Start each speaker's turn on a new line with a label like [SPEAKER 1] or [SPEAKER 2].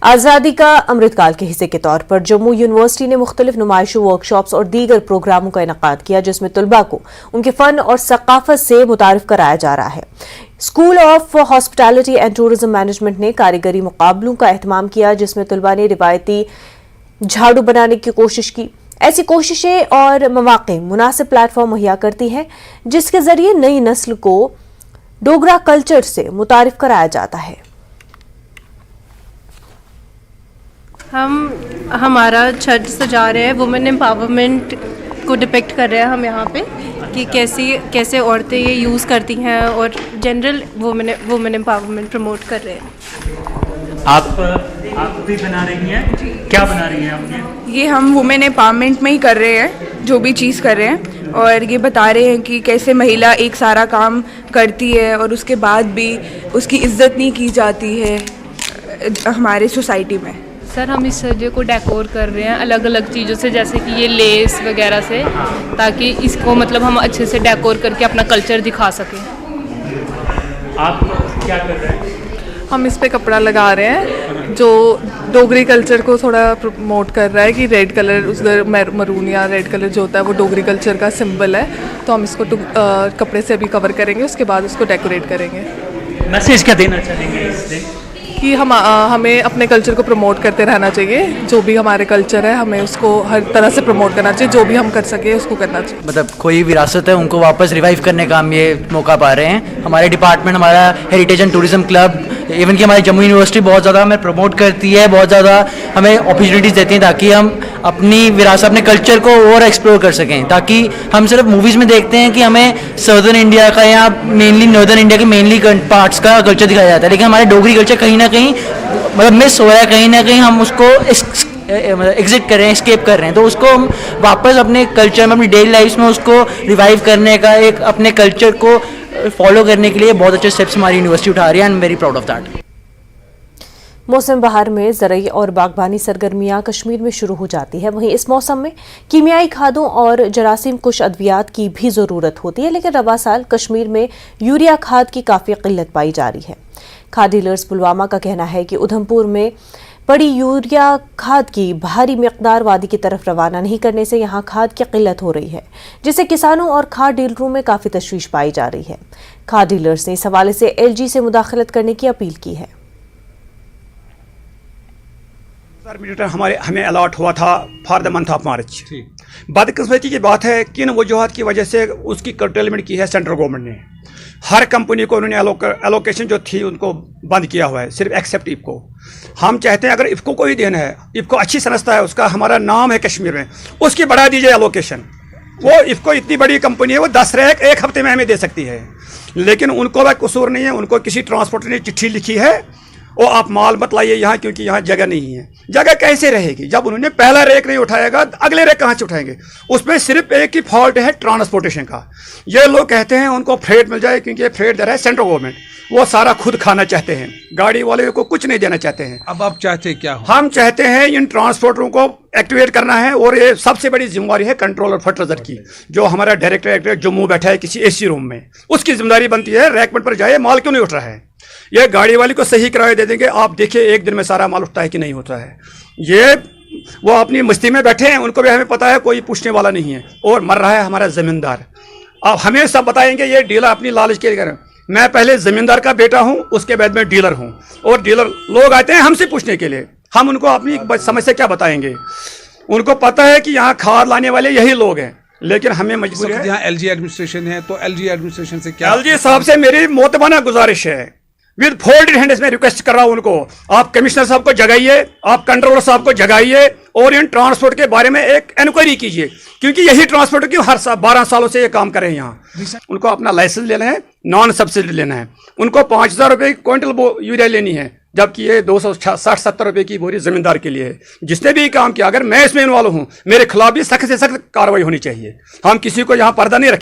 [SPEAKER 1] आज़ादी का अमृतकाल के हिस्से के तौर पर जम्मू यूनिवर्सिटी ने मुख्तलिफ नुमाइशों, वर्कशॉप्स और दीगर प्रोग्रामों का इनेकाद किया, जिसमें तलबा को उनके फन और सकाफत से मुतारिफ कराया जा रहा है। School of hospitality and tourism management ने कारीगरी मुकाबलों का एहतमाम किया, जिसमें तलबा ने रिवायती झाड़ू बनाने की कोशिश की। ऐसी कोशिशें और मौक़े मुनासिब प्लेटफॉर्म मुहैया करती हैं, जिसके जरिए नई नस्ल को डोगरा कल्चर से मुतारिफ कराया जाता है।
[SPEAKER 2] हम हमारा छत सजा रहे हैं, वुमेन एम्पावरमेंट को डिपिक्ट कर रहे हैं हम यहाँ पे कि कैसे औरतें ये यूज़ करती हैं और जनरल वुमेन एम्पावरमेंट प्रमोट कर रहे हैं।
[SPEAKER 3] आप भी बना रही हैं? क्या बना रही हैं आप?
[SPEAKER 4] ये हम वुमेन एम्पावरमेंट में ही कर रहे हैं, जो भी चीज़ कर रहे हैं, और ये बता रहे हैं कि कैसे महिला एक सारा काम करती है और उसके बाद भी उसकी इज्जत नहीं की जाती है हमारे सोसाइटी में।
[SPEAKER 5] सर, हम इस सजे को डेकोर कर रहे हैं अलग अलग चीज़ों से, जैसे कि ये लेस वगैरह से, ताकि इसको मतलब हम अच्छे से डेकोर करके अपना कल्चर दिखा सकें।
[SPEAKER 3] आप क्या कर रहे हैं?
[SPEAKER 6] हम इस पे कपड़ा लगा रहे हैं जो डोगरी कल्चर को थोड़ा प्रमोट कर रहा है कि रेड कलर, उधर मरून या रेड कलर जो होता है वो डोगरी कल्चर का सिंबल है, तो हम इसको कपड़े से अभी कवर करेंगे, उसके बाद उसको डेकोरेट करेंगे।
[SPEAKER 3] मैसेज क्या देना चाहेंगे इससे?
[SPEAKER 6] कि हमें अपने कल्चर को प्रमोट करते रहना चाहिए, जो भी हमारे कल्चर है हमें उसको हर तरह से प्रमोट करना चाहिए, जो भी हम कर सके उसको करना चाहिए।
[SPEAKER 7] मतलब कोई विरासत है उनको वापस रिवाइव करने का हम ये मौका पा रहे हैं। हमारे डिपार्टमेंट, हमारा heritage and tourism club, even कि हमारी जम्मू यूनिवर्सिटी बहुत ज़्यादा हमें प्रमोट करती है, बहुत ज़्यादा हमें अपॉर्चुनिटीज़ देती हैं ताकि हम अपनी विरासत, अपने कल्चर को और एक्सप्लोर कर सकें। ताकि हम सिर्फ मूवीज़ में देखते हैं कि हमें सर्दर्न इंडिया का या मेनली नॉर्दर्न इंडिया के मेनली पार्ट्स का कल्चर दिखाया जाता है, लेकिन हमारे डोगरी कल्चर कहीं ना कहीं मतलब मिस हो रहा है, कहीं ना कहीं हम उसको एग्जिट कर रहे हैं, एस्केप कर रहे हैं। तो उसको हम वापस अपने कल्चर में, अपनी डेली लाइफ में उसको रिवाइव करने का, एक अपने कल्चर को फॉलो करने के लिए बहुत अच्छे स्टेप्स हमारी यूनिवर्सिटी उठा रही है। I am very proud of that.
[SPEAKER 1] मौसम बहार में ज़रई और बागबानी सरगर्मियां कश्मीर में शुरू हो जाती है। वहीं इस मौसम में कीमियाई खादों और जरासीम कुश अद्वियात की भी ज़रूरत होती है, लेकिन रवा साल कश्मीर में यूरिया खाद की काफ़ी किल्लत पाई जा रही है। खाद डीलर्स पुलवामा का कहना है कि उधमपुर में पड़ी यूरिया खाद की भारी मिकदार वादी की तरफ रवाना नहीं करने से यहाँ खाद की किल्लत हो रही है, जिससे किसानों और खाद डीलरों में काफ़ी तशवीश पाई जा रही है। खाद डीलर्स ने इस हवाले से LG से मुदाखलत करने की अपील की है।
[SPEAKER 8] मीटर हमें अलॉट हुआ था for the month of March. बदकिस्मती की बात है कि इन वजूहत की वजह से उसकी कर्टेलमेंट की है सेंट्रल गवर्नमेंट ने। हर कंपनी को उन्होंने एलोकेशन जो थी उनको बंद किया हुआ है, सिर्फ एक्सेप्ट इफको। हम चाहते हैं अगर इफको को ही देना है, इफको अच्छी समझता है, उसका हमारा नाम है कश्मीर में, उसकी बढ़ा दीजिए एलोकेशन। वो इफको इतनी बड़ी कंपनी है, वो 10 रैक एक हफ्ते में हमें दे सकती है, लेकिन उनको वह कसूर नहीं है। उनको किसी ट्रांसपोर्टर ने चिट्ठी लिखी है वो आप माल मत लाइए यहाँ, क्योंकि यहाँ जगह नहीं है। जगह कैसे रहेगी जब उन्होंने पहला रैक नहीं उठाएगा, अगले रैक कहाँ से उठाएंगे? उसमें सिर्फ एक ही फॉल्ट है ट्रांसपोर्टेशन का। ये लोग कहते हैं उनको फ्रेट मिल जाए, क्योंकि ये फ्रेट दे रहा है सेंट्रल गवर्नमेंट, वो सारा खुद खाना चाहते हैं, गाड़ी वाले को कुछ नहीं देना चाहते हैं।
[SPEAKER 9] अब आप चाहते क्या हो?
[SPEAKER 8] हम चाहते हैं इन ट्रांसपोर्टरों को एक्टिवेट करना है, और ये सबसे बड़ी जिम्मेवारी है कंट्रोलर फर्टिलाइजर की, जो हमारा डायरेक्टर जम्मू बैठा है किसी AC रूम में, उसकी जिम्मेदारी बनती है रैकमेंट पर जाए माल क्यों नहीं उठ रहा है। ये गाड़ी वाले को सही किराया दे देंगे, आप देखिए एक दिन में सारा माल उठता है कि नहीं होता है। ये वो अपनी मस्ती में बैठे हैं, उनको भी हमें पता है कोई पूछने वाला नहीं है, और मर रहा है हमारा जमींदार। अब हमें सब बताएंगे ये डीलर अपनी लालच के लिए। मैं पहले जमींदार का बेटा हूं, उसके बाद में डीलर हूं, और डीलर लोग आते हैं हमसे पूछने के लिए, हम उनको अपनी समस्या क्या बताएंगे? उनको पता है कि यहाँ खाद लाने वाले यही लोग हैं, लेकिन हमें मजबूरी है।
[SPEAKER 9] यहाँ LG एडमिनिस्ट्रेशन है, तो LG एडमिनिस्ट्रेशन से क्या?
[SPEAKER 8] LG साहब से मेरी मोतबाना गुजारिश है, विद फोल्डेड हैंड्स में रिक्वेस्ट कर रहा हूं उनको, आप कमिश्नर साहब को जगाइए, आप कंट्रोलर साहब को जगाइए, और इन ट्रांसपोर्ट के बारे में एक इंक्वायरी कीजिए, क्योंकि यही ट्रांसपोर्ट क्यों हर 12 सालों से ये काम कर रहे हैं यहाँ। उनको अपना लाइसेंस लेना है, नॉन सब्सिडी लेना है, उनको 5000 रुपये की क्विंटल यूरिया लेनी है, जबकि ये 260-70 रुपये की बोरी जमींदार के लिए है। जिसने भी काम किया, अगर मैं इसमें इन्वॉल्व हूँ, मेरे खिलाफ भी सख्त से सख्त कार्रवाई होनी चाहिए। हम किसी को यहाँ पर्दा नहीं रखें।